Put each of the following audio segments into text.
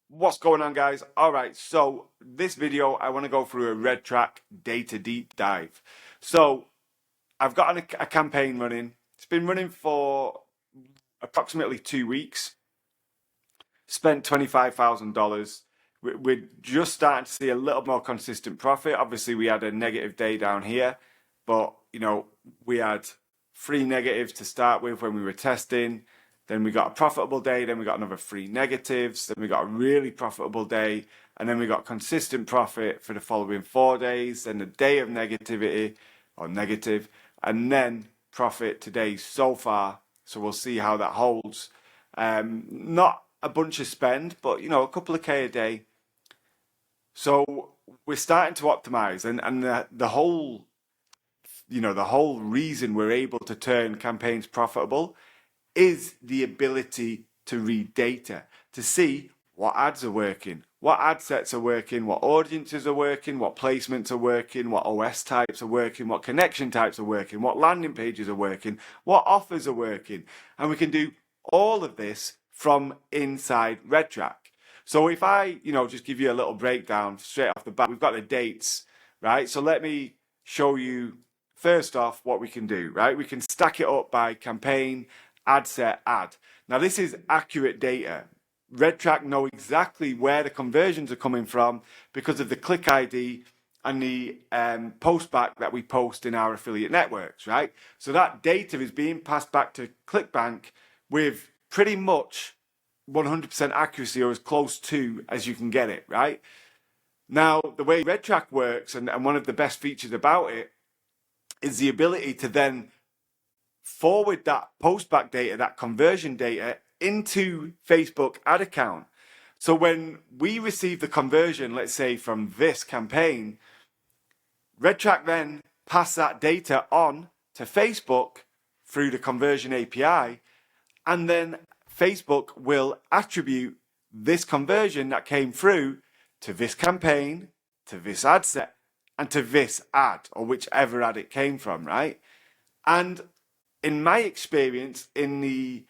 What's going on, guys? All right, so this video I want to go through a red track data deep dive. So I've got a campaign running. It's been running for approximately 2 weeks. Spent $25,000. We're just starting to see a little more consistent profit. Obviously, we had a negative day down here, but we had three negatives to start with when we were testing. Then we got a profitable day, then we got another three negatives, then we got a really profitable day, and then we got consistent profit for the following 4 days, then a day of negativity or negative, and then profit today so far. So we'll see how that holds. Not a bunch of spend, but a couple of K a day. So we're starting to optimize, and the whole the whole reason we're able to turn campaigns profitable is the ability to read data, to see what ads are working, what ad sets are working, what audiences are working, what placements are working, what OS types are working, what connection types are working, what landing pages are working, what offers are working. And we can do all of this from inside RedTrack. So if I, just give you a little breakdown straight off the bat, we've got the dates, right? So let me show you first off what we can do, right? We can stack it up by campaign, ad set, ad. Now this is accurate data. RedTrack know exactly where the conversions are coming from because of the click ID and the postback that we post in our affiliate networks, right? So that data is being passed back to ClickBank with pretty much 100% accuracy, or as close to as you can get it, right? Now, the way RedTrack works, and one of the best features about it, is the ability to then forward that postback data, that conversion data, into Facebook ad account. So when we receive the conversion, let's say from this campaign, RedTrack then pass that data on to Facebook through the conversion API, and then Facebook will attribute this conversion that came through to this campaign, to this ad set, and to this ad, or whichever ad it came from, right? And in my experience, in the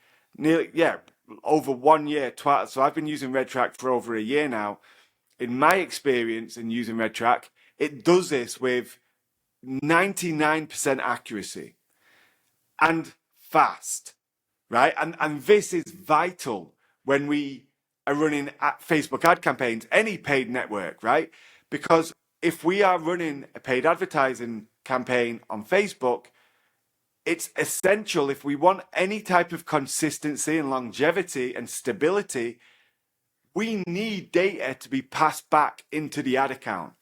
over 1 year, so I've been using RedTrack for over a year now. In my experience in using RedTrack, it does this with 99% accuracy and fast, right? And this is vital when we are running Facebook ad campaigns, any paid network, right? Because if we are running a paid advertising campaign on Facebook, it's essential, if we want any type of consistency and longevity and stability, we need data to be passed back into the ad account.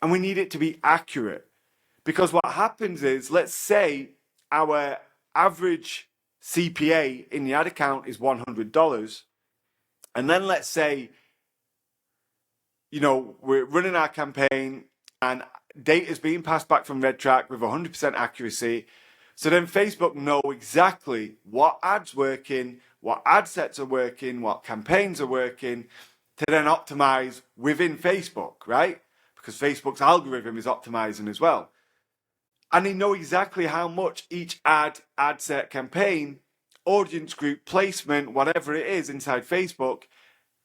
And we need it to be accurate. Because what happens is, let's say our average CPA in the ad account is $100. And then let's say, we're running our campaign and data is being passed back from RedTrack with 100% accuracy. So then Facebook know exactly what ads working, what ad sets are working, what campaigns are working to then optimize within Facebook, right? Because Facebook's algorithm is optimizing as well. And they know exactly how much each ad set, campaign, audience group, placement, whatever it is inside Facebook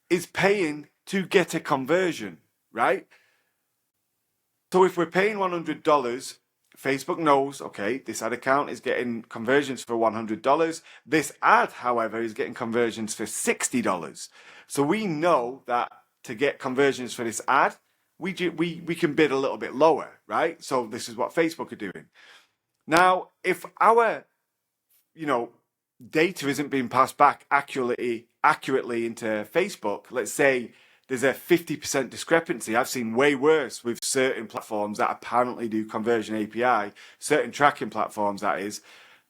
is paying to get a conversion, right? So if we're paying $100, Facebook knows, okay, this ad account is getting conversions for $100. This ad, however, is getting conversions for $60. So we know that to get conversions for this ad, we can bid a little bit lower, right? So this is what Facebook are doing. Now, if our, data isn't being passed back accurately into Facebook, let's say there's a 50% discrepancy. I've seen way worse with certain platforms that apparently do conversion API, certain tracking platforms, that is.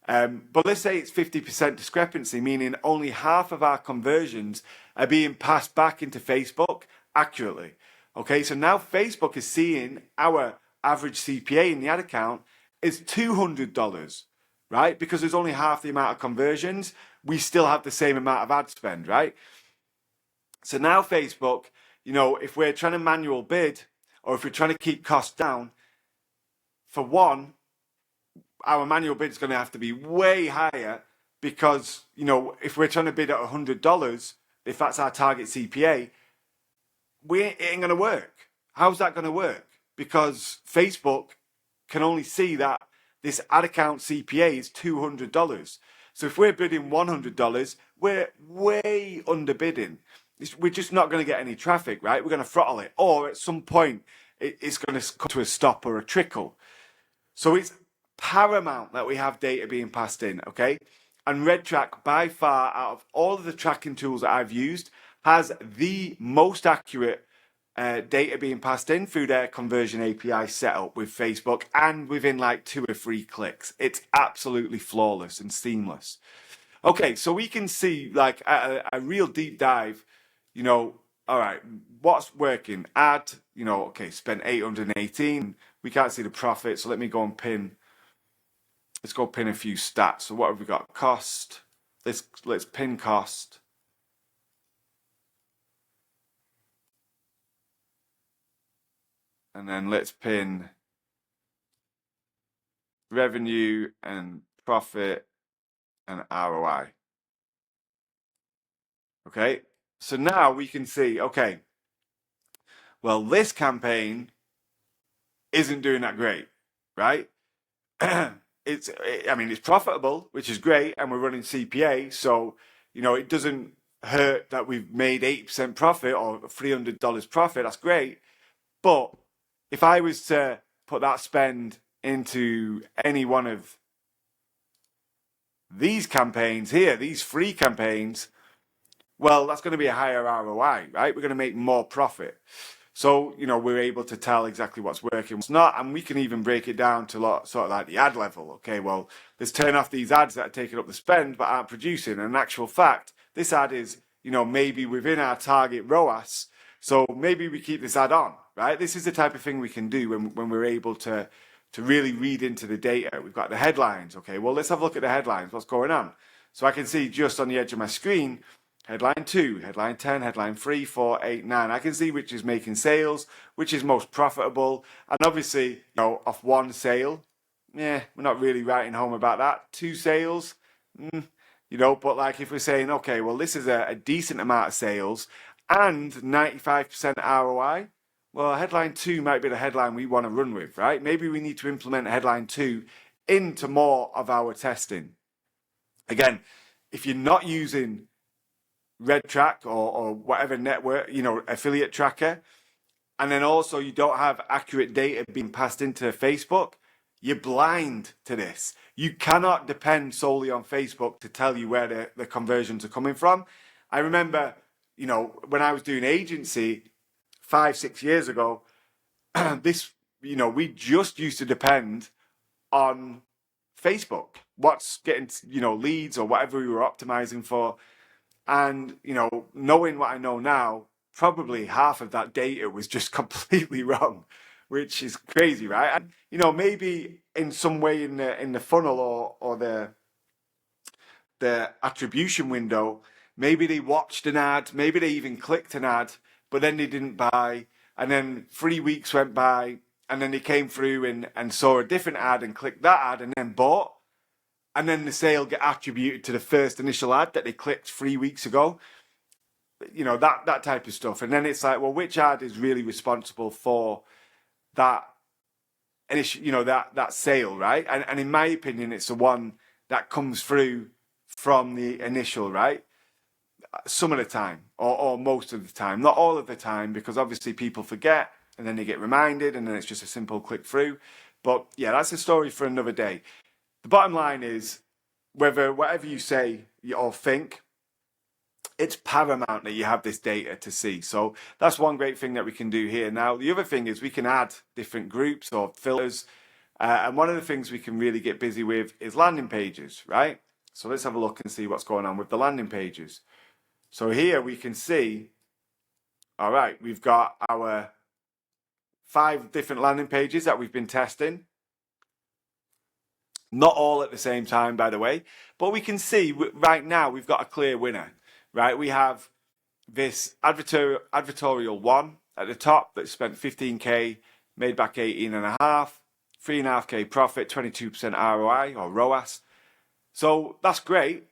But let's say it's 50% discrepancy, meaning only half of our conversions are being passed back into Facebook accurately. Okay, so now Facebook is seeing our average CPA in the ad account is $200, right? Because there's only half the amount of conversions, we still have the same amount of ad spend, right? So now Facebook, if we're trying to manual bid or if we're trying to keep costs down, for one, our manual bid is going to have to be way higher because, if we're trying to bid at $100, if that's our target CPA, it ain't going to work. How's that going to work? Because Facebook can only see that this ad account CPA is $200. So if we're bidding $100, we're way underbidding. We're just not going to get any traffic, right? We're going to throttle it. Or at some point, it's going to come to a stop or a trickle. So it's paramount that we have data being passed in, okay? And RedTrack, by far, out of all of the tracking tools that I've used, has the most accurate data being passed in through their conversion API setup with Facebook, and within like 2 or 3 clicks. It's absolutely flawless and seamless. Okay, so we can see like a real deep dive, all right, what's working? Ad, okay, spent 818. We can't see the profit, so let me go and pin. Let's go pin a few stats. So what have we got? Cost. Let's pin cost. And then let's pin revenue and profit and ROI. Okay, so now we can see, okay, well, this campaign isn't doing that great, right? It's profitable, which is great, and we're running CPA, so it doesn't hurt that we've made 8% profit or $300 profit. That's great, but if I was to put that spend into any one of these campaigns here, these free campaigns, well, that's going to be a higher ROI, right? We're going to make more profit. So, we're able to tell exactly what's working, what's not, and we can even break it down to sort of like the ad level. Okay, well, let's turn off these ads that are taking up the spend but aren't producing. And in actual fact, this ad is, maybe within our target ROAS, so maybe we keep this ad on, right? This is the type of thing we can do when we're able to really read into the data. We've got the headlines. Okay, well, let's have a look at the headlines. What's going on? So I can see just on the edge of my screen, headline 2, headline 10, headline 3, 4, 8, 9. I can see which is making sales, which is most profitable. And obviously, off one sale, we're not really writing home about that. 2 sales, but like if we're saying, okay, well, this is a decent amount of sales and 95% ROI, well, headline 2 might be the headline we want to run with, right? Maybe we need to implement headline 2 into more of our testing. Again, if you're not using RedTrack or whatever network, affiliate tracker, and then also you don't have accurate data being passed into Facebook, you're blind to this. You cannot depend solely on Facebook to tell you where the conversions are coming from. I remember, when I was doing agency 5-6 years ago, we just used to depend on Facebook, what's getting, leads or whatever we were optimizing for. And, knowing what I know now, probably half of that data was just completely wrong, which is crazy, right? And, maybe in some way in the funnel or the attribution window, maybe they watched an ad, maybe they even clicked an ad, but then they didn't buy. And then 3 weeks went by, and then they came through and saw a different ad and clicked that ad and then bought. And then the sale get attributed to the first initial ad that they clicked 3 weeks ago. That type of stuff. And then it's like, well, which ad is really responsible for that initial, that sale, right? And in my opinion, it's the one that comes through from the initial, right? Some of the time, or most of the time, not all of the time, because obviously people forget and then they get reminded and then it's just a simple click through. But yeah, that's a story for another day. The bottom line is, whatever you say or think, it's paramount that you have this data to see. So that's one great thing that we can do here. Now, the other thing is we can add different groups or filters. And one of the things we can really get busy with is landing pages, right? So let's have a look and see what's going on with the landing pages. So here we can see, all right, we've got our 5 different landing pages that we've been testing. Not all at the same time, by the way, but we can see right now we've got a clear winner, right? We have this advertorial one at the top that spent 15K, made back 18.5, 3.5K profit, 22% ROI or ROAS. So that's great,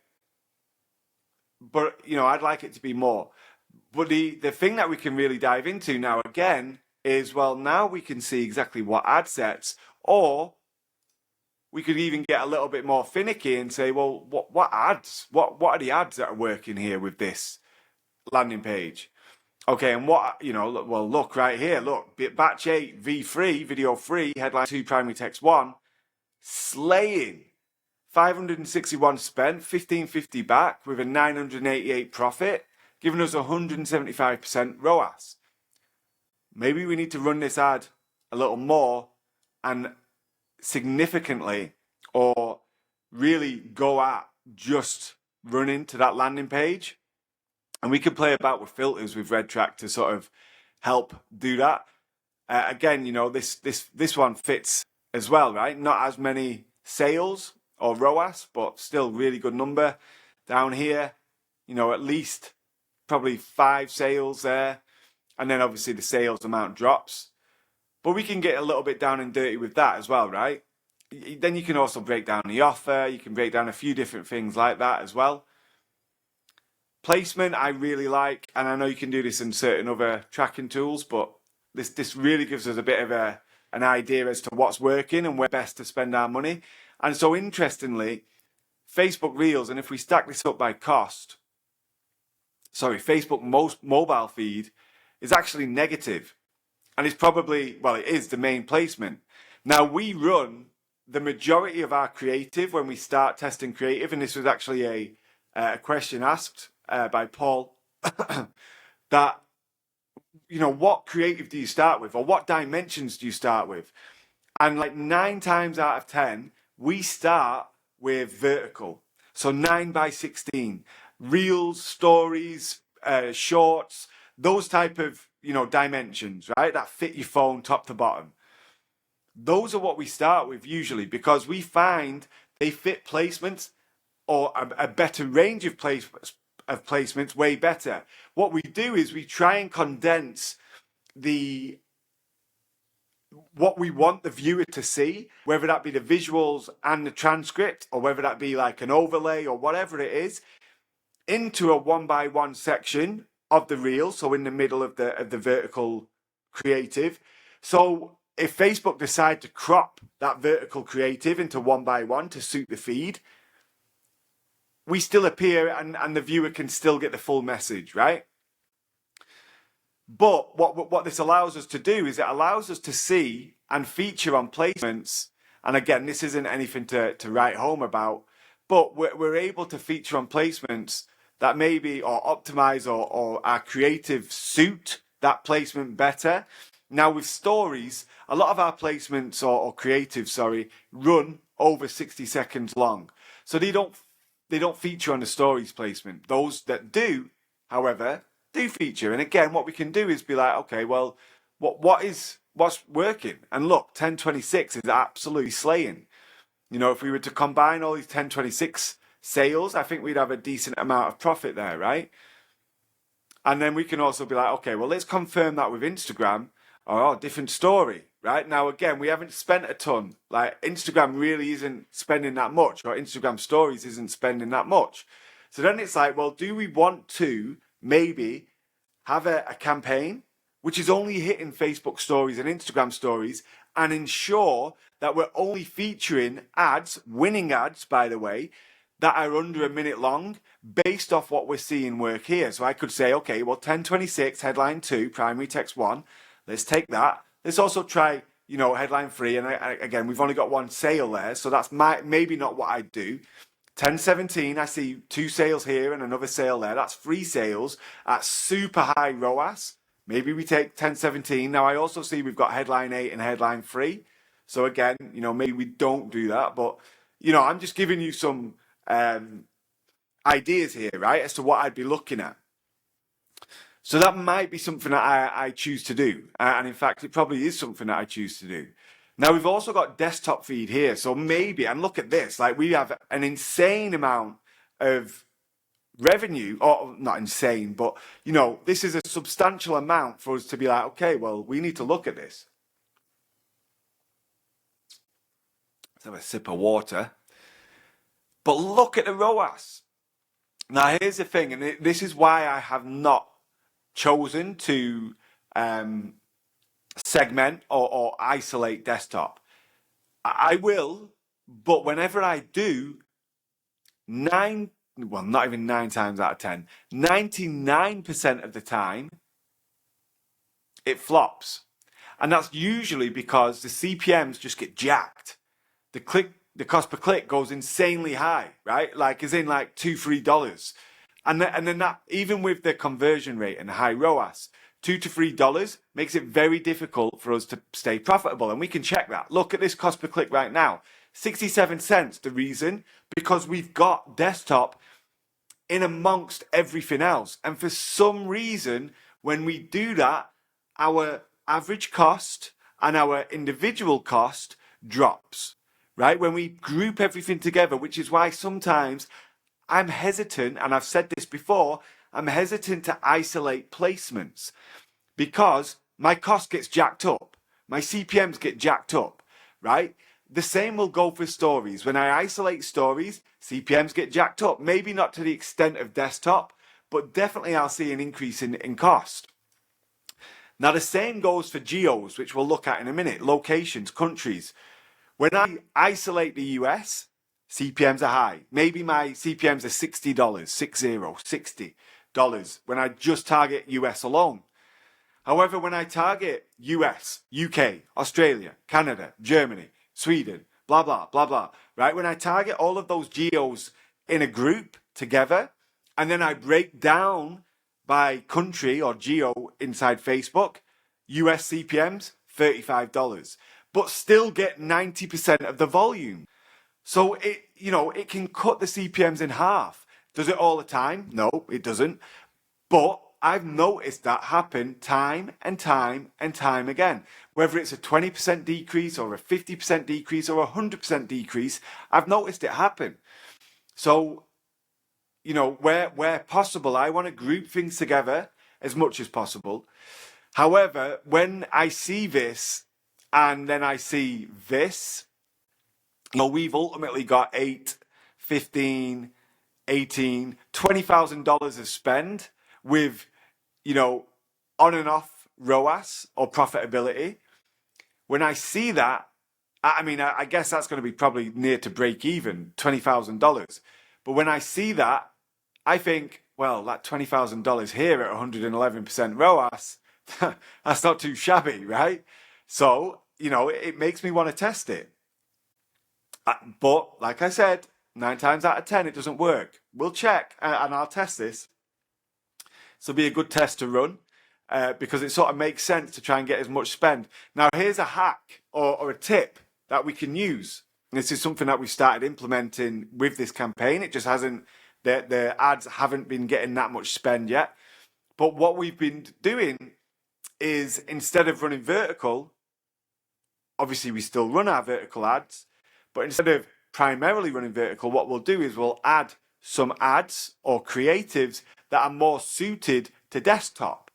but I'd like it to be more. But the thing that we can really dive into now again is, well, now we can see exactly what ad sets, or we could even get a little bit more finicky and say, well, what ads? What are the ads that are working here with this landing page? Okay, and what, well, look right here, look, batch 8, V3, video 3, headline 2, primary text 1, slaying. 561 spent, 1550 back with a 988 profit, giving us 175% ROAS. Maybe we need to run this ad a little more and significantly, or really go at just running to that landing page. And we can play about with filters with RedTrack to sort of help do that. Again, this one fits as well, right? Not as many sales or ROAS, but still really good number. Down here, at least probably 5 sales there. And then obviously the sales amount drops. But we can get a little bit down and dirty with that as well, right? Then you can also break down the offer. You can break down a few different things like that as well. Placement I really like, and I know you can do this in certain other tracking tools, but this really gives us a bit of an idea as to what's working and where best to spend our money. And so interestingly, Facebook Reels, and if we stack this up by cost, Facebook mobile feed is actually negative. And it's probably, well, it is the main placement. Now, we run the majority of our creative when we start testing creative, and this was actually a question asked by Paul, that, what creative do you start with, or what dimensions do you start with? And like 9 times out of 10, we start with vertical. So 9x16, reels, stories, shorts, those type of, dimensions, right? That fit your phone top to bottom. Those are what we start with usually, because we find they fit placements, or a better range of placements way better. What we do is we try and condense what we want the viewer to see, whether that be the visuals and the transcript, or whether that be like an overlay or whatever it is, into a 1x1 section of the reel, so in the middle of the vertical creative. So if Facebook decide to crop that vertical creative into 1x1 to suit the feed, we still appear and the viewer can still get the full message, right? But what this allows us to do is it allows us to see and feature on placements. And again, this isn't anything to write home about, but we're able to feature on placements that maybe, or optimize, or our creative suit that placement better. Now with stories, a lot of our placements or creative, run over 60 seconds long. So they don't feature on the stories placement. Those that do, however, do feature. And again, what we can do is be like, okay, well, what's working? And look, 1026 is absolutely slaying. If we were to combine all these 1026 sales, I think we'd have a decent amount of profit there, right? And then we can also be like, okay, well, let's confirm that with Instagram, or different story, right? Now, again, we haven't spent a ton. Like Instagram really isn't spending that much, or Instagram stories isn't spending that much. So then it's like, well, do we want to maybe have a campaign which is only hitting Facebook stories and Instagram stories, and ensure that we're only featuring ads, winning ads, by the way, that are under a minute long, based off what we're seeing work here. So I could say, okay, well, 1026, headline 2, primary text 1, let's take that. Let's also try, headline 3, and again, we've only got 1 sale there, so that's maybe not what I'd do. 1017, I see 2 sales here and another sale there. That's 3 sales at super high ROAS. Maybe we take 1017. Now, I also see we've got headline 8 and headline 3. So again, maybe we don't do that, but, I'm just giving you some ideas here, right, as to what I'd be looking at. So that might be something that I choose to do. And in fact, it probably is something that I choose to do. Now, we've also got desktop feed here. So maybe, and look at this, like we have an insane amount of revenue, or not insane, but, this is a substantial amount for us to be like, okay, well, we need to look at this. Let's have a sip of water. But look at the ROAS. Now, here's the thing, and this is why I have not chosen to segment or isolate desktop. I will, but whenever I do, not even 9 times out of 10, 99% of the time, it flops. And that's usually because the CPMs just get jacked. The cost per click goes insanely high, right? Like, as in like $2-3. And then that, even with the conversion rate and high ROAS, $2 to $3 makes it very difficult for us to stay profitable. And we can check that. Look at this cost per click right now. 67 cents. The reason, because we've got desktop in amongst everything else. And for some reason, when we do that, our average cost and our individual cost drops, right? When we group everything together, which is why sometimes I'm hesitant, and I've said this before, I'm hesitant to isolate placements because my cost gets jacked up. My CPMs get jacked up, right? The same will go for stories. When I isolate stories, CPMs get jacked up. Maybe not to the extent of desktop, but definitely I'll see an increase in cost. Now, the same goes for geos, which we'll look at in a minute, locations, countries. When I isolate the US, CPMs are high. Maybe my CPMs are $60, $60 when I just target US alone. However, when I target US, UK, Australia, Canada, Germany, Sweden, blah, blah, blah, blah, right? When I target all of those geos in a group together, and then I break down by country or geo inside Facebook, US CPMs, $35, but still get 90% of the volume. So it can cut the CPMs in half. Does it all the time? No, it doesn't. But I've noticed that happen time and time and time again. Whether it's a 20% decrease or a 50% decrease or a 100% decrease, I've noticed it happen. So, where possible, I want to group things together as much as possible. However, when I see this and then I see this, we've ultimately got 8, 15, 18, $20,000 of spend with, on and off ROAS or profitability. When I see that, I guess that's going to be probably near to break even, $20,000. But when I see that, I think, well, that $20,000 here at 111% ROAS, that's not too shabby, right? So, it makes me want to test it. But like I said, 9 times out of 10, it doesn't work. We'll check and I'll test this. So it'll be a good test to run because it sort of makes sense to try and get as much spend. Now, here's a hack or a tip that we can use. And this is something that we started implementing with this campaign. It just hasn't, the ads haven't been getting that much spend yet. But what we've been doing is instead of running vertical, obviously we still run our vertical ads, but instead of primarily running vertical, what we'll do is we'll add some ads or creatives that are more suited to desktop.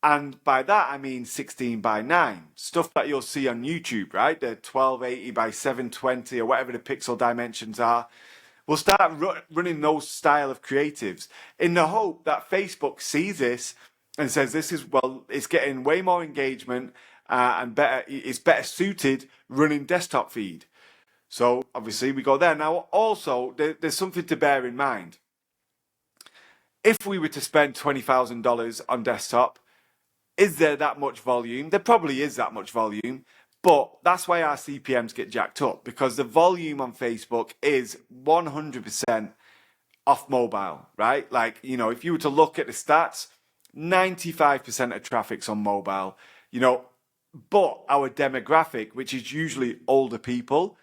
And by that, I mean 16:9, stuff that you'll see on YouTube, right? The 1280 by 720 or whatever the pixel dimensions are. We'll start running those style of creatives in the hope that Facebook sees this and says, it's getting way more engagement and it's better suited running desktop feed. So obviously we go there. Now also there's something to bear in mind. If we were to spend $20,000 on desktop, is there that much volume? There probably is that much volume, but that's why our CPMs get jacked up, because the volume on Facebook is 100% off mobile, right? Like, if you were to look at the stats, 95% of traffic's on mobile, but our demographic, which is usually older people,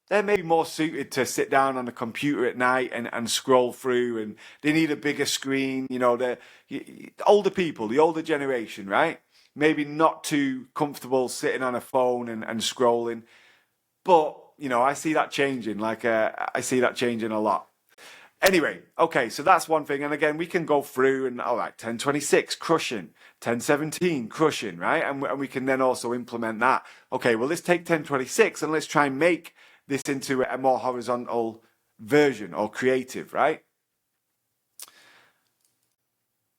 they're maybe more suited to sit down on a computer at night and scroll through, and they need a bigger screen. The older people, the older generation, right? Maybe not too comfortable sitting on a phone and scrolling. But, I see that changing. I see that changing a lot. Anyway, okay, so that's one thing. And again, we can go through and, all right, 1026, crushing. 1017, crushing, right? And we can then also implement that. Okay, well, let's take 1026 and let's try and make this into a more horizontal version or creative, right?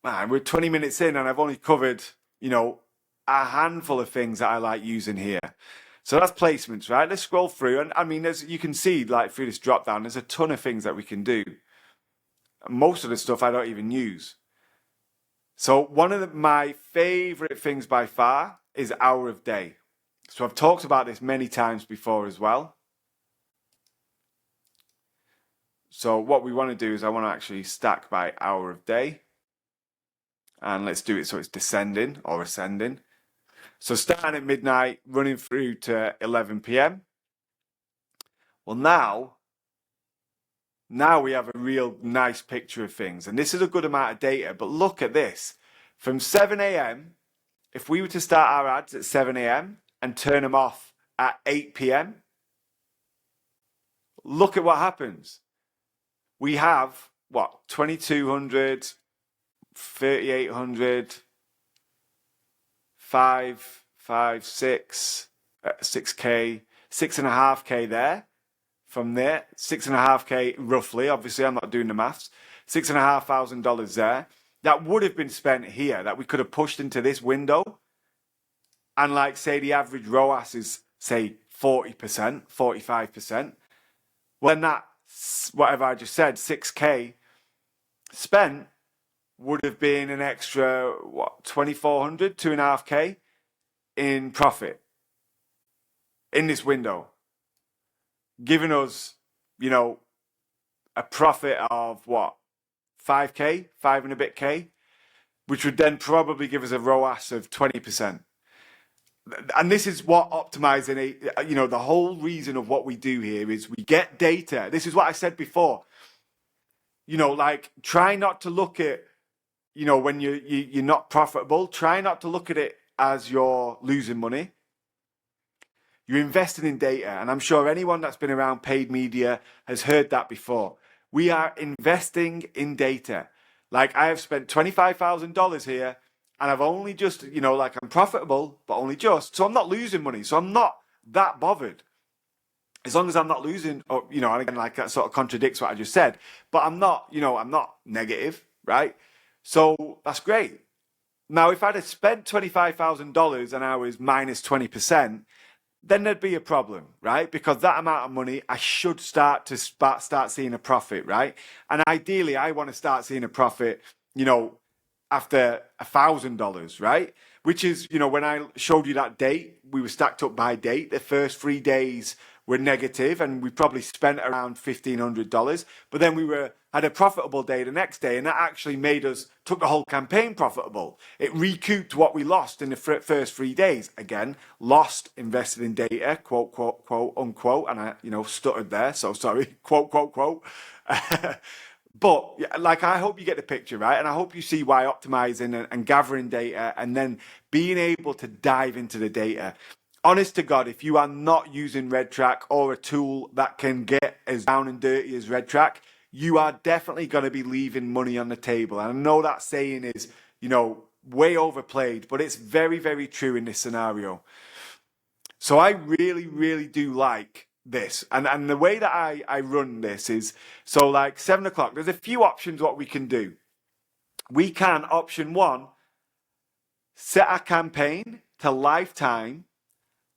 man, we're 20 minutes in and I've only covered, you know, a handful of things that I like using here. So that's placements, right? Let's scroll through. And I mean, as you can see, like through this drop down, there's a ton of things that we can do. Most of the stuff I don't even use. So one of my favorite things by far is hour of day. So I've talked about this many times before as well. So what we want to do is I want to actually stack by hour of day. And let's do it so it's descending or ascending. So starting at midnight, running through to 11 p.m. Well, now we have a real nice picture of things. And this is a good amount of data, but look at this. From 7 a.m., if we were to start our ads at 7 a.m. and turn them off at 8 p.m., look at what happens. We have, what, 2,200, 3,800, 6K, 6.5K there. From there, 6.5K roughly. Obviously, I'm not doing the maths. $6,500 there. That would have been spent here, that we could have pushed into this window. And like, say, the average ROAS is, say, 40%, 45%. Well, then that, whatever I just said, 6K spent would have been an extra, what, 2,400, 2.5K in profit in this window, giving us, you know, a profit of what, 5K, 5 and a bit K, which would then probably give us a ROAS of 20%. And this is what optimizing, you know, the whole reason of what we do here is we get data. This is what I said before. You know, like, try not to look at, you know, when you're not profitable, try not to look at it as you're losing money. You're investing in data. And I'm sure anyone that's been around paid media has heard that before. We are investing in data. Like, I have spent $25,000 here and I've only just, you know, like, I'm profitable, but only just. So I'm not losing money. So I'm not that bothered. As long as I'm not losing, or, you know, and again, like, that sort of contradicts what I just said, but I'm not, you know, I'm not negative, right? So that's great. Now, if I'd have spent $25,000 and I was minus 20%, then there'd be a problem, right? Because that amount of money, I should start seeing a profit, right? And ideally, I want to start seeing a profit, you know, after $1,000, right? Which is, you know, when I showed you that date, we were stacked up by date. The first 3 days were negative, and we probably spent around $1,500. But then had a profitable day the next day, and that actually took the whole campaign profitable. It recouped what we lost in the first 3 days. Again, lost invested in data, quote, quote, quote, unquote, and I, you know, stuttered there, so sorry, quote, quote, quote. But like, I hope you get the picture, right? And I hope you see why optimizing and gathering data and then being able to dive into the data. Honest to God, if you are not using RedTrack or a tool that can get as down and dirty as RedTrack, you are definitely going to be leaving money on the table. And I know that saying is, you know, way overplayed, but it's very, very true in this scenario. So I really, really do like this. And the way that I run this is, so like 7 o'clock, there's a few options what we can do. We can, option 1, set a campaign to lifetime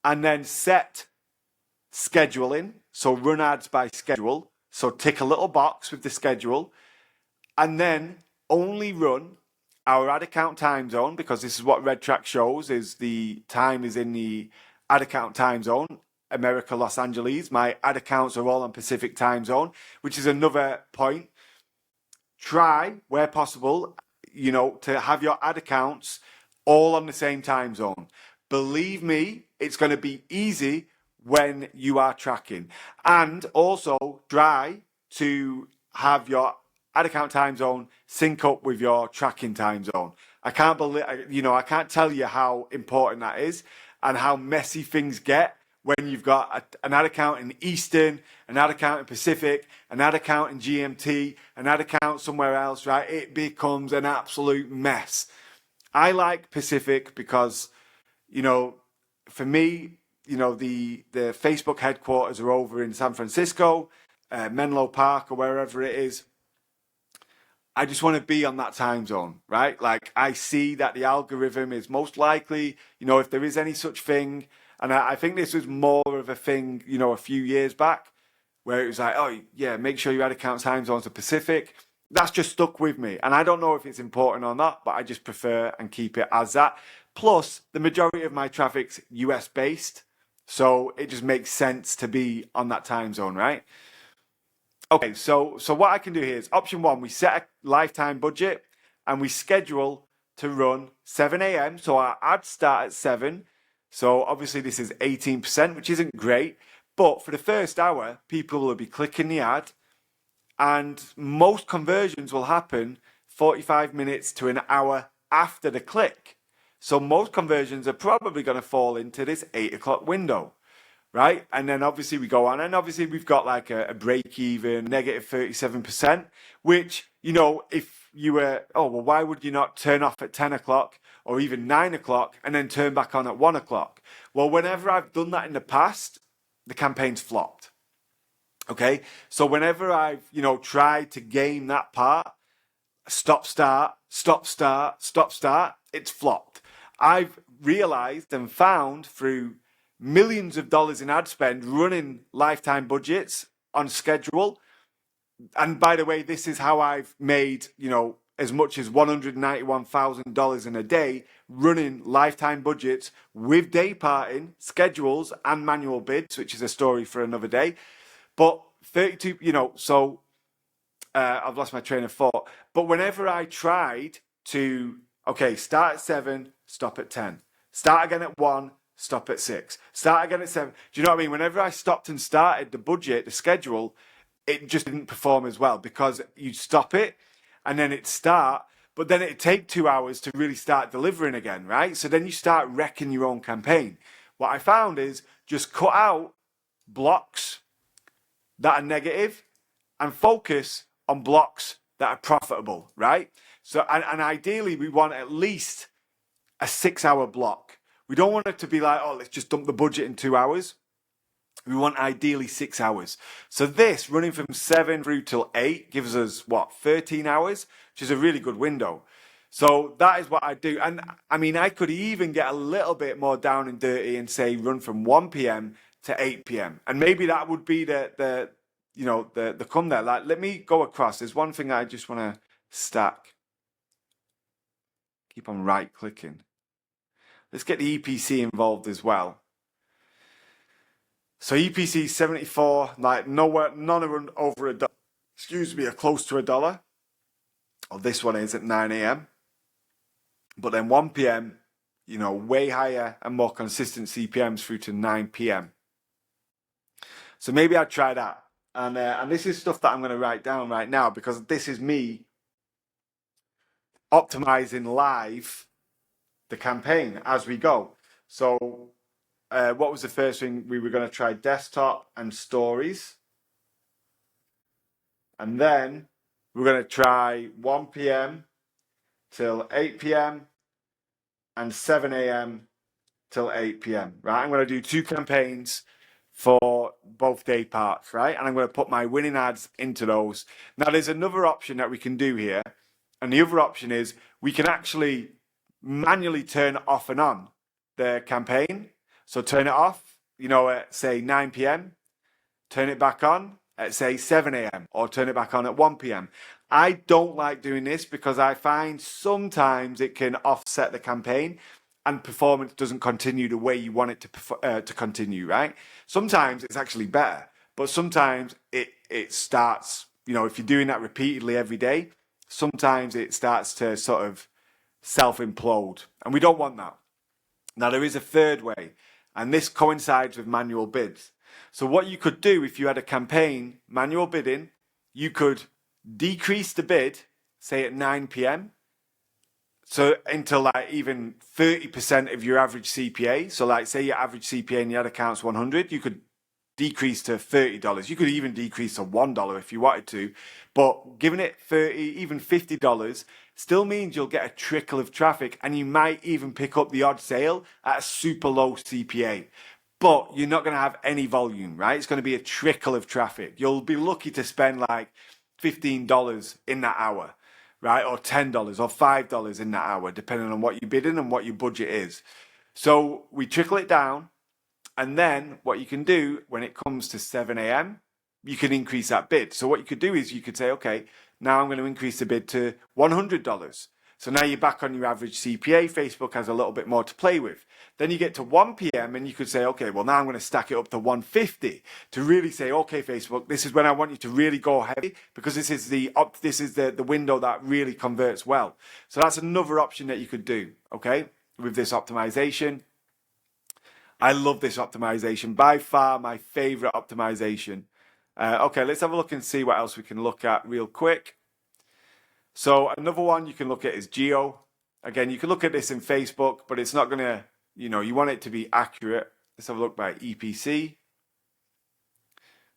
and then set scheduling. So run ads by schedule. So tick a little box with the schedule and then only run our ad account time zone, because this is what RedTrack shows, is the time is in the ad account time zone. America, Los Angeles. My ad accounts are all on Pacific time zone, which is another point. Try, where possible, you know, to have your ad accounts all on the same time zone. Believe me, it's going to be easy when you are tracking. And also try to have your ad account time zone sync up with your tracking time zone. I can't tell you how important that is and how messy things get when you've got an ad account in Eastern, an ad account in Pacific, an ad account in GMT, an ad account somewhere else, right? It becomes an absolute mess. I like Pacific because, you know, for me, you know, the Facebook headquarters are over in San Francisco, Menlo Park or wherever it is. I just want to be on that time zone, right? Like I see that the algorithm is most likely, if there is any such thing, and I think this was more of a thing, a few years back, where it was like, oh yeah, make sure you add account time zones to Pacific. That's just stuck with me, and I don't know if it's important or not, but I just prefer and keep it as that. Plus, the majority of my traffic's US based, so it just makes sense to be on that time zone, right? Okay, so what I can do here is option one, we set a lifetime budget and we schedule to run 7 a.m. So our ads start at 7. So obviously this is 18%, which isn't great. But for the first hour, people will be clicking the ad and most conversions will happen 45 minutes to an hour after the click. So most conversions are probably going to fall into this 8 o'clock window, right? And then obviously we go on, and obviously we've got like a break even, negative 37%, which, if you were, oh, well, why would you not turn off at 10 o'clock or even 9 o'clock and then turn back on at 1 o'clock? Well, whenever I've done that in the past, the campaign's flopped. Okay, so whenever I've, tried to game that part, stop, start, stop, start, stop, start, it's flopped. I've realized and found through millions of dollars in ad spend running lifetime budgets on schedule. And by the way, this is how I've made, as much as $191,000 in a day running lifetime budgets with day parting, schedules, and manual bids, which is a story for another day. But 32, I've lost my train of thought. But whenever I tried to, start at 7, stop at 10, start again at 1, stop at 6, start again at 7. Do you know what I mean? Whenever I stopped and started the budget, the schedule, it just didn't perform as well because you'd stop it and then it'd start, but then it'd take 2 hours to really start delivering again, right? So then you start wrecking your own campaign. What I found is just cut out blocks that are negative and focus on blocks that are profitable, right? So, and ideally we want at least a 6-hour block. We don't want it to be like, oh, let's just dump the budget in 2 hours. We want ideally 6 hours. So this running from 7 through till 8 gives us 13 hours, which is a really good window. So that is what I do. And I mean, I could even get a little bit more down and dirty and say run from 1 p.m. to 8 p.m. And maybe that would be the come there. Like, let me go across. There's one thing I just want to stack. Keep on right clicking. Let's get the EPC involved as well. So EPC 74, like nowhere, none are over a dollar. Excuse me, are close to $1. Oh, this one is at 9 a.m. But then 1 p.m., way higher and more consistent CPMs through to 9 p.m. So maybe I'd try that. And this is stuff that I'm going to write down right now because this is me optimizing live the campaign as we go. So what was the first thing? We were going to try desktop and stories. And then we're going to try 1 p.m. till 8 p.m. and 7 a.m. till 8 p.m. Right? I'm going to do 2 campaigns for both day parts, right? And I'm going to put my winning ads into those. Now, there's another option that we can do here. And the other option is we can actually manually turn off and on the campaign. So turn it off, at say 9 p.m., turn it back on at say 7 a.m. or turn it back on at 1 p.m. I don't like doing this because I find sometimes it can offset the campaign and performance doesn't continue the way you want it to continue, right? Sometimes it's actually better, but sometimes it starts, if you're doing that repeatedly every day, sometimes it starts to sort of self-implode, and we don't want that. Now, there is a third way, and this coincides with manual bids. So what you could do if you had a campaign, manual bidding, you could decrease the bid, say at 9 p.m., so until like even 30% of your average CPA. So like say your average CPA in your ad account's 100, you could decrease to $30. You could even decrease to $1 if you wanted to. But giving it $30, even $50 still means you'll get a trickle of traffic and you might even pick up the odd sale at a super low CPA. But you're not going to have any volume, right? It's going to be a trickle of traffic. You'll be lucky to spend like $15 in that hour. right? Or $10 or $5 in that hour, depending on what you bid in and what your budget is. So we trickle it down. And then what you can do when it comes to 7 a.m., you can increase that bid. So what you could do is you could say, okay, now I'm going to increase the bid to $100. So now you're back on your average CPA. Facebook has a little bit more to play with. Then you get to 1 p.m. and you could say, okay, well now I'm going to stack it up to 150 to really say, okay, Facebook, this is when I want you to really go heavy because this is the window that really converts well. So that's another option that you could do, okay, with this optimization. I love this optimization. By far my favorite optimization. Okay, let's have a look and see what else we can look at real quick. So another one you can look at is geo. Again, you can look at this in Facebook, but it's not going to, you want it to be accurate. Let's have a look by EPC.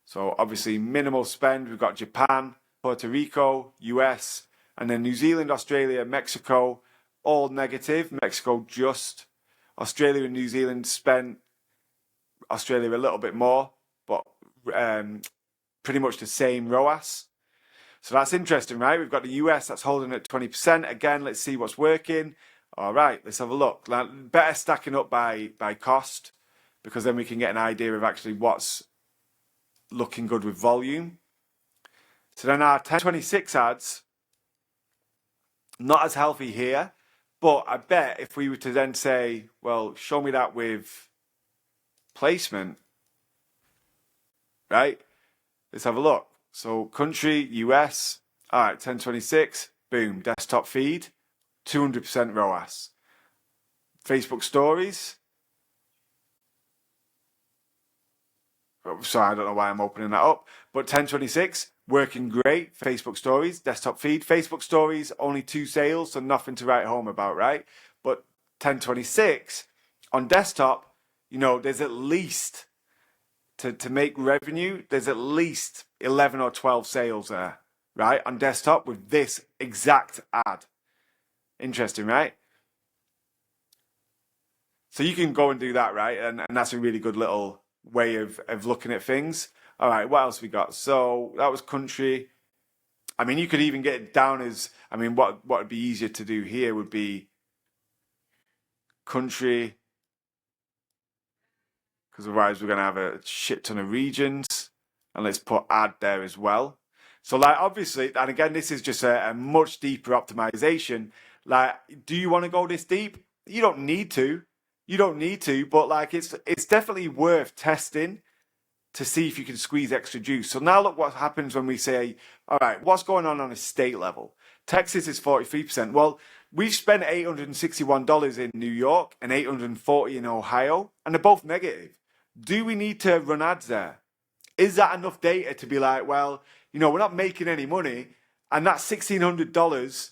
So obviously minimal spend. We've got Japan, Puerto Rico, US, and then New Zealand, Australia, Mexico, all negative. Mexico just. Australia and New Zealand spent Australia a little bit more, but pretty much the same ROAS. So that's interesting, right? We've got the US that's holding at 20%. Again, let's see what's working. All right, let's have a look. Better stacking up by cost because then we can get an idea of actually what's looking good with volume. So then our 1026 ads, not as healthy here, but I bet if we were to then say, well, show me that with placement, right? Let's have a look. So country, US, all right, 1026, boom, desktop feed, 200% ROAS. Facebook stories. Sorry, I don't know why I'm opening that up, but 1026, working great. Facebook stories, desktop feed. Facebook stories, only 2 sales, so nothing to write home about, right? But 1026, on desktop, there's at least, to make revenue, there's at least 11 or 12 sales there, right? On desktop with this exact ad. Interesting, right? So you can go and do that, right? And that's a really good little way of looking at things. All right, what else we got? So that was country. I mean, you could even get it down as, what would be easier to do here would be country, because otherwise we're going to have a shit ton of regions. And let's put ad there as well. So obviously, and again, this is just a much deeper optimization. Do you want to go this deep? You don't need to. But it's definitely worth testing to see if you can squeeze extra juice. So now look what happens when we say, all right, what's going on a state level? Texas is 43%. Well, we've spent $861 in New York and $840 in Ohio, and they're both negative. Do we need to run ads there? Is that enough data to be like, well, we're not making any money, and that $1,600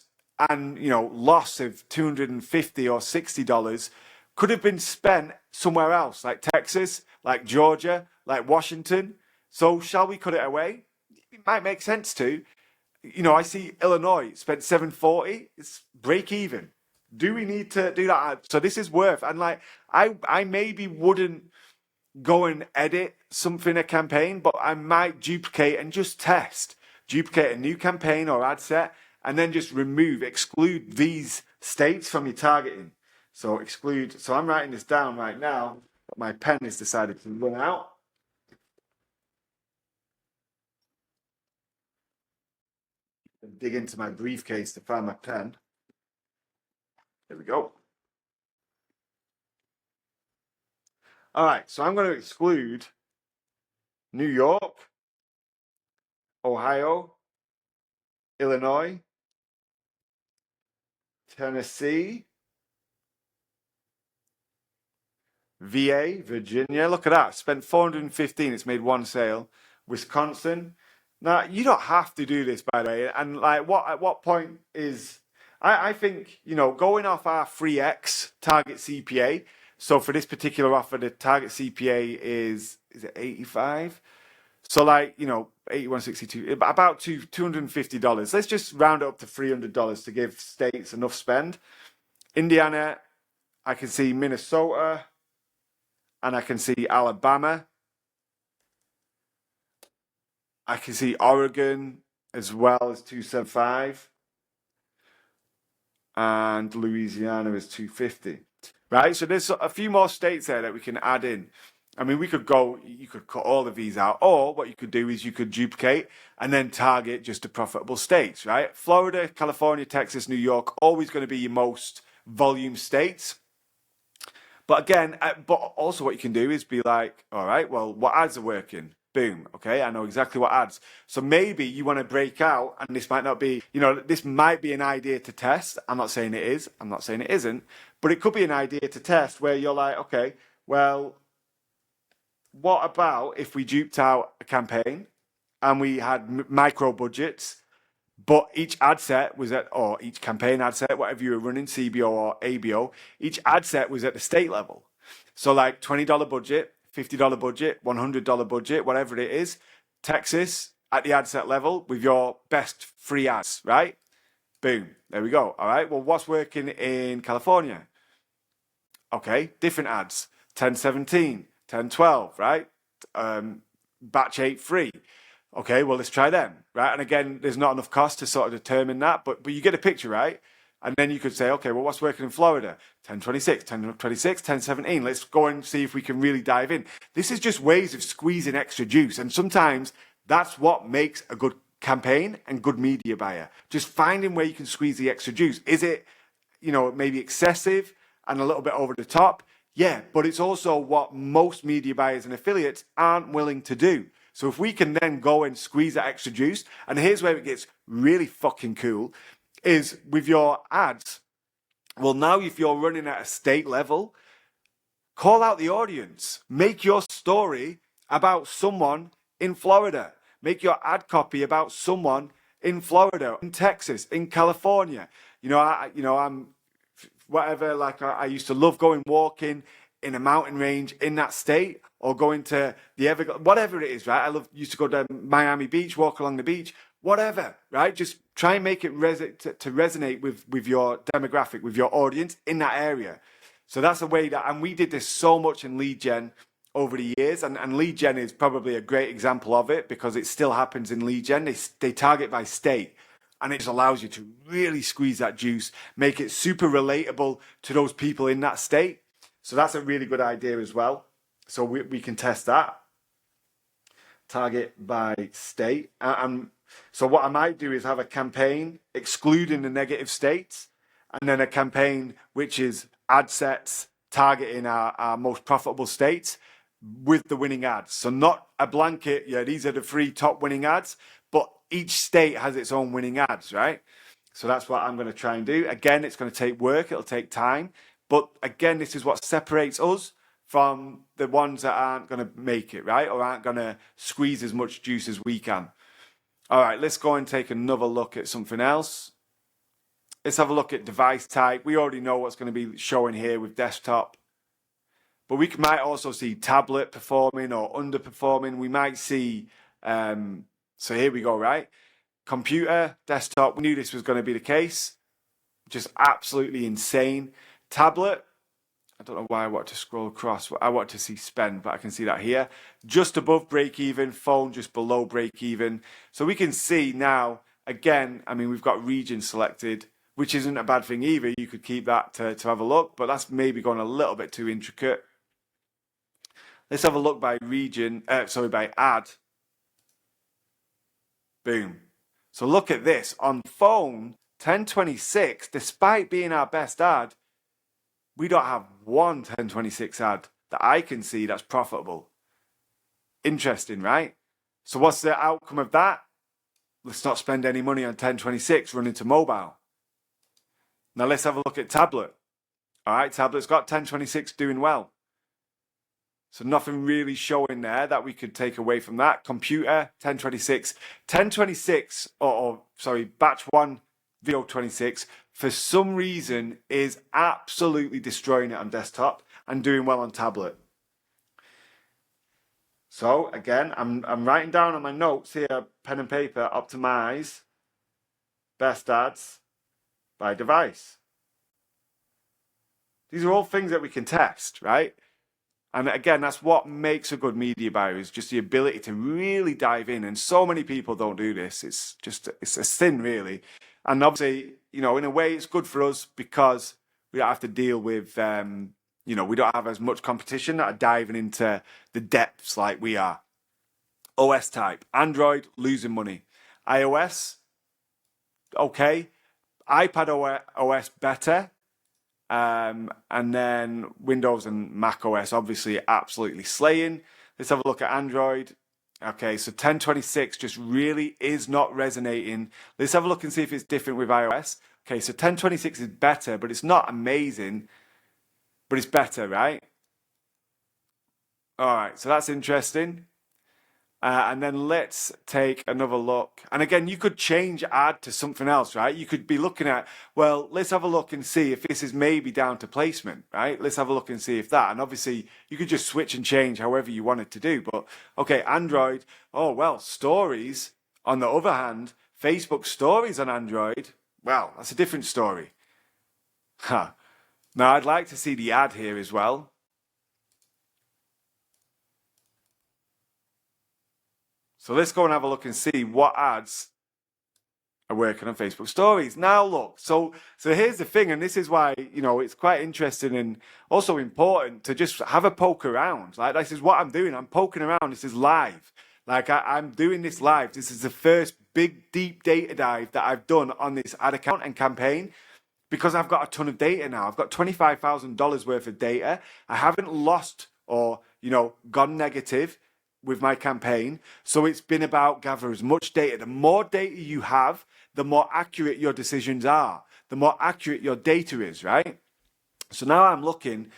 and, loss of $250 or $60 could have been spent somewhere else, like Texas, like Georgia, like Washington. So shall we cut it away? It might make sense to. I see Illinois spent $740. It's break even. Do we need to do that? So this is worth. And I maybe wouldn't go and edit something, a campaign, but I might duplicate and just test. Duplicate a new campaign or ad set, and then just exclude these states from your targeting. So exclude, so I'm writing this down right now, but my pen has decided to run out. Dig into my briefcase to find my pen. There we go. All right, so I'm going to exclude New York, Ohio, Illinois, Tennessee, VA, Virginia. Look at that. Spent 415. It's made 1 sale. Wisconsin. Now, you don't have to do this, by the way. And at what point is, I think, going off our 3x target CPA. So for this particular offer, the target CPA is it 85? So 81.62, about $250. Let's just round it up to $300 to give states enough spend. Indiana, I can see Minnesota, and I can see Alabama. I can see Oregon as well as 275. and Louisiana is 250, right? So there's a few more states there that we can add in. I mean, you could cut all of these out, or what you could do is you could duplicate and then target just the profitable states, right? Florida, California, Texas, New York, always going to be your most volume states. But again, but also what you can do is be like, all right, well, what ads are working? Boom. Okay, I know exactly what ads. So maybe you want to break out, and this might not be, this might be an idea to test. I'm not saying it is. I'm not saying it isn't. But it could be an idea to test where you're like, okay, well, what about if we duped out a campaign and we had micro budgets, but each ad set was or each campaign ad set, whatever you were running, CBO or ABO, each ad set was at the state level. So like $20 budget, $50 budget, $100 budget, whatever it is, Texas at the ad set level with your best free ads, right? Boom, there we go. All right, well, what's working in California? Okay, different ads, 1017, 1012, right? Batch 8 free. Okay, well, let's try them, right? And again, there's not enough cost to sort of determine that, but you get a picture, right? And then you could say, okay, well, what's working in Florida? 1026, 1026, 1017. Let's go and see if we can really dive in. This is just ways of squeezing extra juice. And sometimes that's what makes a good campaign and good media buyer. Just finding where you can squeeze the extra juice. Is it, maybe excessive and a little bit over the top? Yeah, but it's also what most media buyers and affiliates aren't willing to do. So if we can then go and squeeze that extra juice, and here's where it gets really fucking cool, is with your ads. Well, now if you're running at a state level, call out the audience. Make your story about someone in Florida. Make your ad copy about someone in Florida, in Texas, in California. I'm whatever, like I used to love going walking in a mountain range in that state, or going to the Everglades, whatever it is, right? Used to go to Miami Beach, walk along the beach, whatever, right? Just try and make it resonate with your demographic, with your audience in that area. So that's a way and we did this so much in lead gen over the years, and lead gen is probably a great example of it because it still happens in lead gen. They target by state. And it just allows you to really squeeze that juice, make it super relatable to those people in that state. So that's a really good idea as well. So we can test that. Target by state. So what I might do is have a campaign excluding the negative states, and then a campaign which is ad sets targeting our most profitable states with the winning ads. So not a blanket, these are the 3 top winning ads, but each state has its own winning ads, right? So that's what I'm going to try and do. Again, it's going to take work, it'll take time. But again, this is what separates us from the ones that aren't going to make it, right? Or aren't going to squeeze as much juice as we can. All right, let's go and take another look at something else. Let's have a look at device type. We already know what's going to be showing here with desktop. But we might also see tablet performing or underperforming. We might see, so here we go, right? Computer, desktop, we knew this was going to be the case. Just absolutely insane. Tablet, I don't know why I want to scroll across. I want to see spend, but I can see that here. Just above break even, phone just below break even. So we can see now, again, I mean, we've got region selected, which isn't a bad thing either. You could keep that to have a look, but that's maybe going a little bit too intricate. Let's have a look by region, by ad. Boom. So look at this. On phone, 1026, despite being our best ad, we don't have one 1026 ad that I can see that's profitable. Interesting, right? So what's the outcome of that? Let's not spend any money on 1026 running to mobile. Now let's have a look at tablet. All right, tablet's got 1026 doing well. So nothing really showing there that we could take away from that. Computer, 1026. 1026, batch 1, video 26, for some reason is absolutely destroying it on desktop and doing well on tablet. So again, I'm writing down on my notes here, pen and paper, optimize best ads by device. These are all things that we can test, right? And again, that's what makes a good media buyer, is just the ability to really dive in. And so many people don't do this. It's a sin, really. And obviously, in a way, it's good for us because we don't have to deal with, we don't have as much competition that are diving into the depths like we are. OS type, Android, losing money. iOS, okay. iPad OS better. And then Windows and Mac OS, obviously, absolutely slaying. Let's have a look at Android. Okay, so 1026 just really is not resonating. Let's have a look and see if it's different with iOS. Okay, so 1026 is better, but it's not amazing, but it's better, right? All right, so that's interesting. And then let's take another look. And again, you could change ad to something else, right? You could be looking at, well, let's have a look and see if this is maybe down to placement, right? Let's have a look and see if that. And obviously, you could just switch and change however you wanted to do. But okay, Android, oh, well, stories. On the other hand, Facebook stories on Android, well, that's a different story. Huh. Now, I'd like to see the ad here as well. So let's go and have a look and see what ads are working on Facebook stories. Now look, so here's the thing, and this is why, it's quite interesting and also important to just have a poke around. Like, this is what I'm doing. I'm poking around. This is live. Like, I'm doing this live. This is the first big, deep data dive that I've done on this ad account and campaign because I've got a ton of data now. I've got $25,000 worth of data. I haven't lost or, gone negative with my campaign. So it's been about gather as much data. The more data you have, the more accurate your decisions are, the more accurate your data is, right? So now I'm looking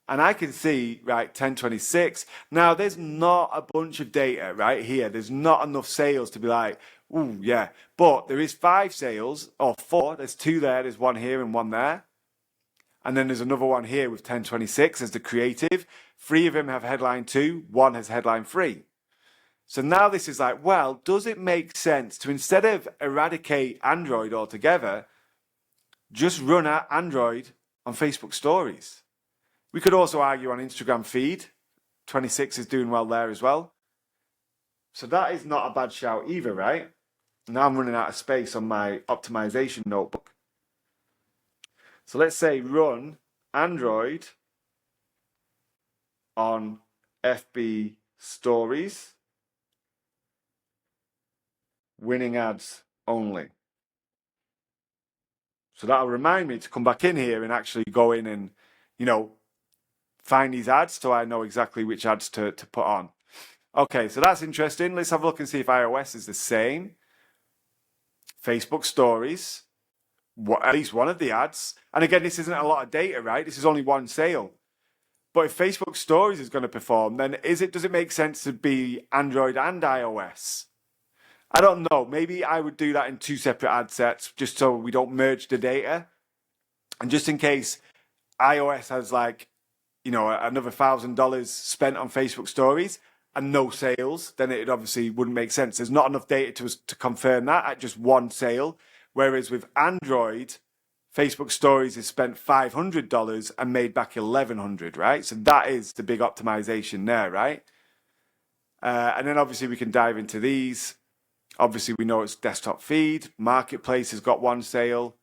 and I can see, right, 1026. Now there's not a bunch of data right here. There's not enough sales to be like, ooh, yeah. But there is 5 sales or 4. There's 2 there. There's 1 here and 1 there. And then there's another one here with 1026 as the creative. 3 of them have headline 2, 1 has headline 3. So now this is like, well, does it make sense to, instead of eradicate Android altogether, just run Android on Facebook stories? We could also argue on Instagram feed. 26 is doing well there as well. So that is not a bad shout either, right? Now I'm running out of space on my optimization notebook. So let's say run Android on FB stories, winning ads only. So that'll remind me to come back in here and actually go in and, find these ads so I know exactly which ads to put on. Okay, so that's interesting. Let's have a look and see if iOS is the same. Facebook stories, at least one of the ads. And again, this isn't a lot of data, right? This is only 1 sale. But if Facebook stories is going to perform, then does it make sense to be Android and iOS? I don't know. Maybe I would do that in 2 separate ad sets just so we don't merge the data. And just in case iOS has another $1,000 spent on Facebook stories and no sales, then it obviously wouldn't make sense. There's not enough data to confirm that at just 1 sale. Whereas with Android, Facebook stories has spent $500 and made back $1,100, right? So that is the big optimization there, right? And then obviously we can dive into these. Obviously, we know it's desktop feed. Marketplace has got 1 sale.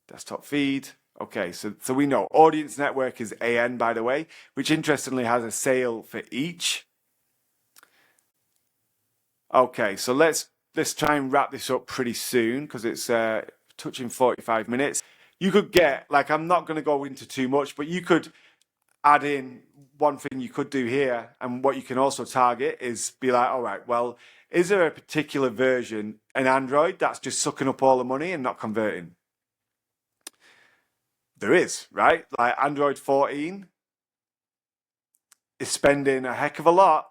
Desktop feed. Okay, so we know audience network is AN, by the way, which interestingly has a sale for each. Okay, so let's try and wrap this up pretty soon because it's touching 45 minutes. You could get, I'm not going to go into too much, but you could add in one thing you could do here, and what you can also target is be like, all right, well, is there a particular version in Android that's just sucking up all the money and not converting? There is, right? Like Android 14 is spending a heck of a lot.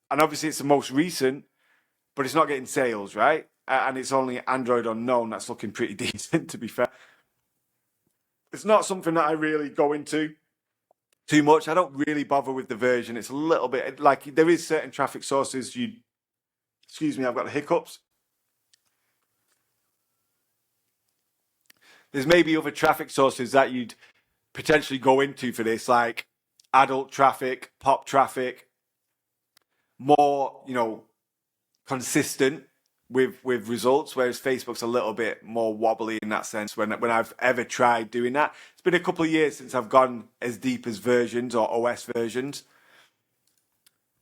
And obviously it's the most recent, but it's not getting sales, right? And it's only Android Unknown that's looking pretty decent, to be fair. It's not something that I really go into too much. I don't really bother with the version. It's a little bit like there is certain traffic sources excuse me, I've got the hiccups. There's maybe other traffic sources that you'd potentially go into for this, like adult traffic, pop traffic, more, consistent with results, whereas Facebook's a little bit more wobbly in that sense. When I've ever tried doing that, it's been a couple of years since I've gone as deep as versions or OS versions.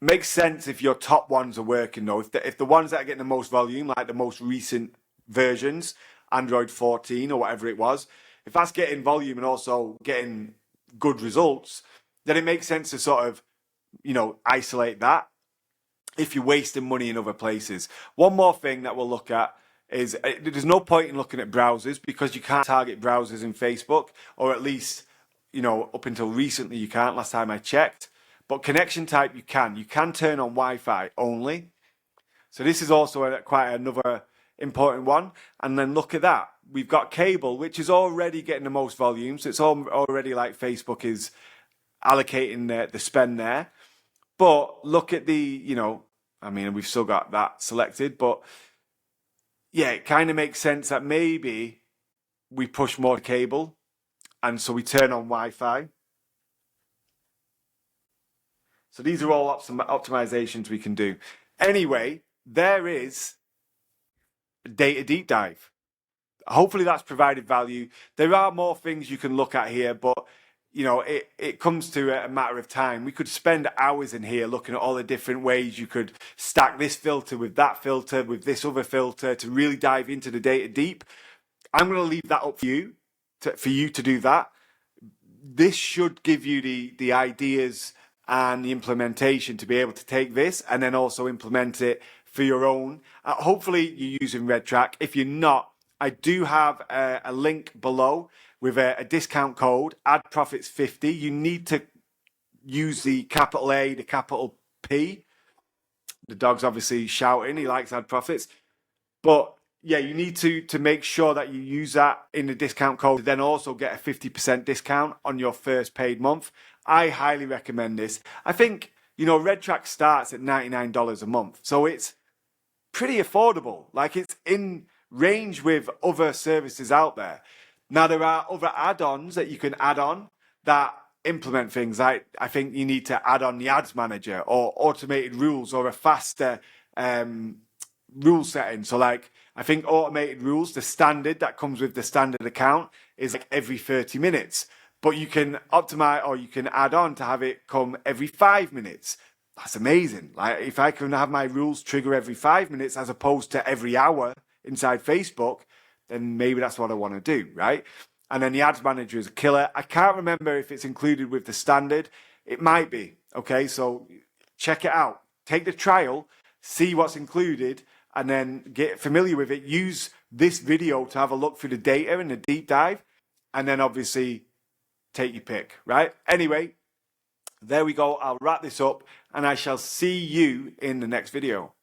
Makes sense if your top ones are working though. If the ones that are getting the most volume, like the most recent versions, Android 14 or whatever it was, if that's getting volume and also getting good results, then it makes sense to sort of, isolate that if you're wasting money in other places. One more thing that we'll look at is there's no point in looking at browsers because you can't target browsers in Facebook, or at least, up until recently you can't, last time I checked. But connection type you can. You can turn on Wi-Fi only. So this is also quite another important one. And then look at that. We've got cable, which is already getting the most volume. So it's already like Facebook is allocating the spend there. But look at we've still got that selected. But yeah, it kind of makes sense that maybe we push more cable. And so we turn on Wi-Fi. So these are all optimizations we can do. Anyway, there is Data Deep Dive. Hopefully that's provided value. There are more things you can look at here, but it comes to a matter of time. We could spend hours in here looking at all the different ways you could stack this filter with that filter, with this other filter to really dive into the data deep. I'm going to leave that up for you to do that. This should give you the ideas and the implementation to be able to take this and then also implement it for your own. Hopefully you're using RedTrack. If you're not, I do have a link below with a discount code, AddProfits50. You need to use the capital A, the capital P. The dog's obviously shouting, he likes AddProfits. But yeah, you need to make sure that you use that in the discount code, then also get a 50% discount on your first paid month. I highly recommend this. I think, RedTrack starts at $99 a month. So it's pretty affordable. Like, it's in range with other services out there. Now, there are other add-ons that you can add on that implement things. Like, I think you need to add on the ads manager or automated rules or a faster rule setting. So like, I think automated rules, the standard that comes with the standard account is like every 30 minutes. But you can optimize or you can add on to have it come every 5 minutes. That's amazing. Like, if I can have my rules trigger every 5 minutes as opposed to every hour inside Facebook, then maybe that's what I want to do, right? And then the ads manager is a killer. I can't remember if it's included with the standard. It might be. Okay, so check it out. Take the trial, see what's included, and then get familiar with it. Use this video to have a look through the data and the deep dive, and then obviously take your pick, right? Anyway, there we go. I'll wrap this up, and I shall see you in the next video.